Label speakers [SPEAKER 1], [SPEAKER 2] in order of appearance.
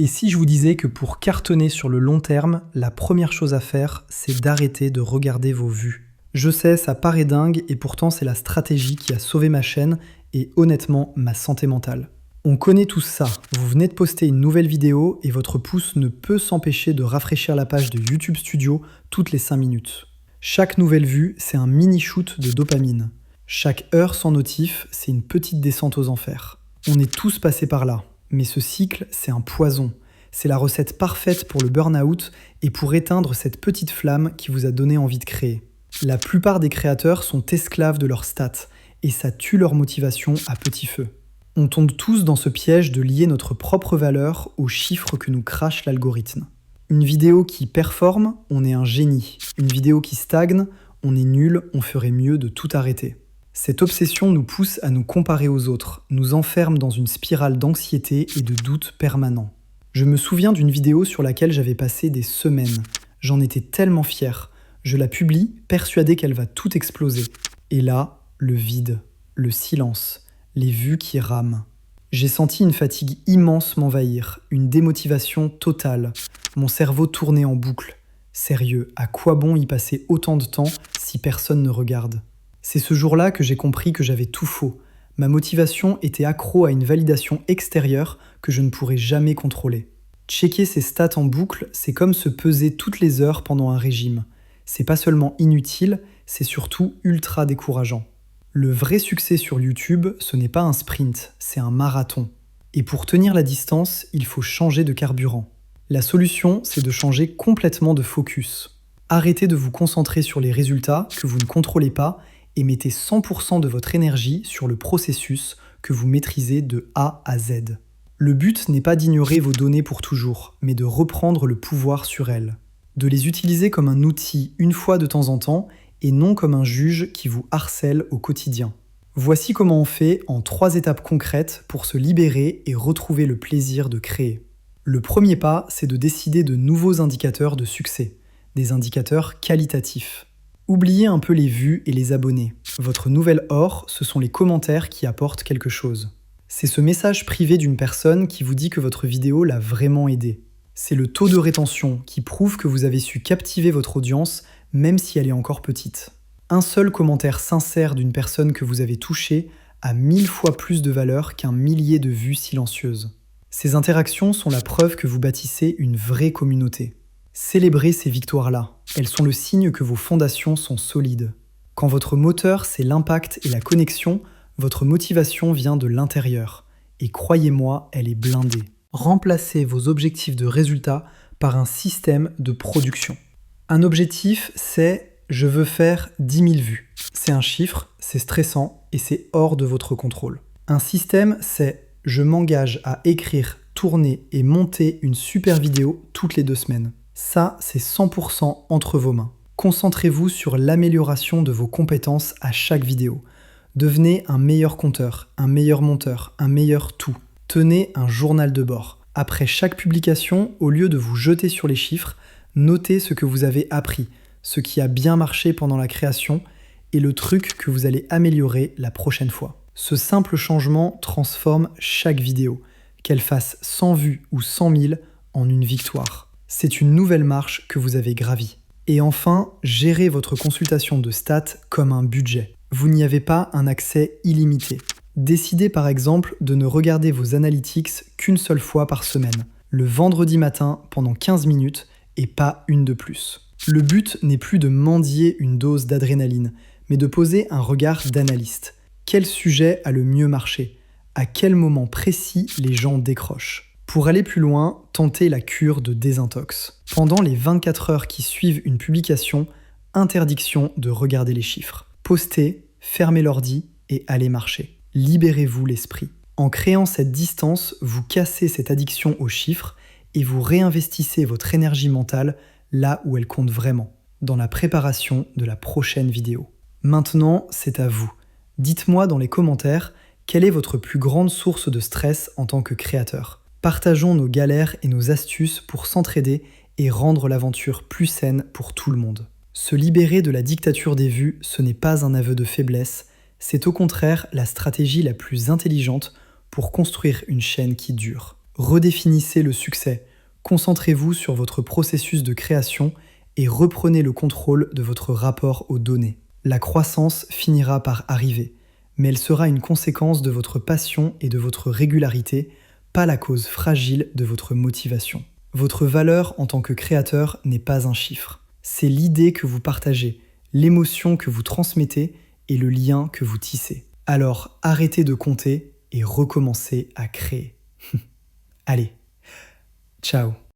[SPEAKER 1] Et si je vous disais que pour cartonner sur le long terme, la première chose à faire, c'est d'arrêter de regarder vos vues. Je sais, ça paraît dingue et pourtant c'est la stratégie qui a sauvé ma chaîne et honnêtement ma santé mentale. On connaît tous ça, vous venez de poster une nouvelle vidéo et votre pouce ne peut s'empêcher de rafraîchir la page de YouTube Studio toutes les 5 minutes. Chaque nouvelle vue, c'est un mini shoot de dopamine. Chaque heure sans notif, c'est une petite descente aux enfers. On est tous passés par là. Mais ce cycle, c'est un poison. C'est la recette parfaite pour le burn-out et pour éteindre cette petite flamme qui vous a donné envie de créer. La plupart des créateurs sont esclaves de leurs stats et ça tue leur motivation à petit feu. On tombe tous dans ce piège de lier notre propre valeur aux chiffres que nous crache l'algorithme. Une vidéo qui performe, on est un génie. Une vidéo qui stagne, on est nul, on ferait mieux de tout arrêter. Cette obsession nous pousse à nous comparer aux autres, nous enferme dans une spirale d'anxiété et de doute permanent. Je me souviens d'une vidéo sur laquelle j'avais passé des semaines. J'en étais tellement fier. Je la publie, persuadé qu'elle va tout exploser. Et là, le vide, le silence, les vues qui rament. J'ai senti une fatigue immense m'envahir, une démotivation totale. Mon cerveau tournait en boucle. Sérieux, à quoi bon y passer autant de temps si personne ne regarde ? C'est ce jour-là que j'ai compris que j'avais tout faux. Ma motivation était accro à une validation extérieure que je ne pourrais jamais contrôler. Checker ses stats en boucle, c'est comme se peser toutes les heures pendant un régime. C'est pas seulement inutile, c'est surtout ultra décourageant. Le vrai succès sur YouTube, ce n'est pas un sprint, c'est un marathon. Et pour tenir la distance, il faut changer de carburant. La solution, c'est de changer complètement de focus. Arrêtez de vous concentrer sur les résultats que vous ne contrôlez pas et mettez 100% de votre énergie sur le processus que vous maîtrisez de A à Z. Le but n'est pas d'ignorer vos données pour toujours, mais de reprendre le pouvoir sur elles. De les utiliser comme un outil une fois de temps en temps et non comme un juge qui vous harcèle au quotidien. Voici comment on fait en 3 étapes concrètes pour se libérer et retrouver le plaisir de créer. Le premier pas, c'est de décider de nouveaux indicateurs de succès, des indicateurs qualitatifs. Oubliez un peu les vues et les abonnés. Votre nouvel or, ce sont les commentaires qui apportent quelque chose. C'est ce message privé d'une personne qui vous dit que votre vidéo l'a vraiment aidé. C'est le taux de rétention qui prouve que vous avez su captiver votre audience, même si elle est encore petite. Un seul commentaire sincère d'une personne que vous avez touchée a 1000 fois plus de valeur qu'un millier de vues silencieuses. Ces interactions sont la preuve que vous bâtissez une vraie communauté. Célébrez ces victoires-là. Elles sont le signe que vos fondations sont solides. Quand votre moteur, c'est l'impact et la connexion, votre motivation vient de l'intérieur. Et croyez-moi, elle est blindée. Remplacez vos objectifs de résultat par un système de production. Un objectif, c'est « je veux faire 10 000 vues ». C'est un chiffre, c'est stressant et c'est hors de votre contrôle. Un système, c'est « je m'engage à écrire, tourner et monter une super vidéo toutes les 2 semaines ». Ça, c'est 100% entre vos mains. Concentrez-vous sur l'amélioration de vos compétences à chaque vidéo. Devenez un meilleur compteur, un meilleur monteur, un meilleur tout. Tenez un journal de bord. Après chaque publication, au lieu de vous jeter sur les chiffres, notez ce que vous avez appris, ce qui a bien marché pendant la création et le truc que vous allez améliorer la prochaine fois. Ce simple changement transforme chaque vidéo, qu'elle fasse 100 vues ou 100 000 en une victoire. C'est une nouvelle marche que vous avez gravie. Et enfin, gérez votre consultation de stats comme un budget. Vous n'y avez pas un accès illimité. Décidez par exemple de ne regarder vos analytics qu'une seule fois par semaine, le vendredi matin pendant 15 minutes et pas une de plus. Le but n'est plus de mendier une dose d'adrénaline, mais de poser un regard d'analyste. Quel sujet a le mieux marché ? À quel moment précis les gens décrochent ? Pour aller plus loin, tentez la cure de désintox. Pendant les 24 heures qui suivent une publication, interdiction de regarder les chiffres. Postez, fermez l'ordi et allez marcher. Libérez-vous l'esprit. En créant cette distance, vous cassez cette addiction aux chiffres et vous réinvestissez votre énergie mentale là où elle compte vraiment, dans la préparation de la prochaine vidéo. Maintenant, c'est à vous. Dites-moi dans les commentaires quelle est votre plus grande source de stress en tant que créateur. Partageons nos galères et nos astuces pour s'entraider et rendre l'aventure plus saine pour tout le monde. Se libérer de la dictature des vues, ce n'est pas un aveu de faiblesse, c'est au contraire la stratégie la plus intelligente pour construire une chaîne qui dure. Redéfinissez le succès, concentrez-vous sur votre processus de création et reprenez le contrôle de votre rapport aux données. La croissance finira par arriver, mais elle sera une conséquence de votre passion et de votre régularité, pas la cause fragile de votre motivation. Votre valeur en tant que créateur n'est pas un chiffre. C'est l'idée que vous partagez, l'émotion que vous transmettez et le lien que vous tissez. Alors arrêtez de compter et recommencez à créer. Allez, ciao.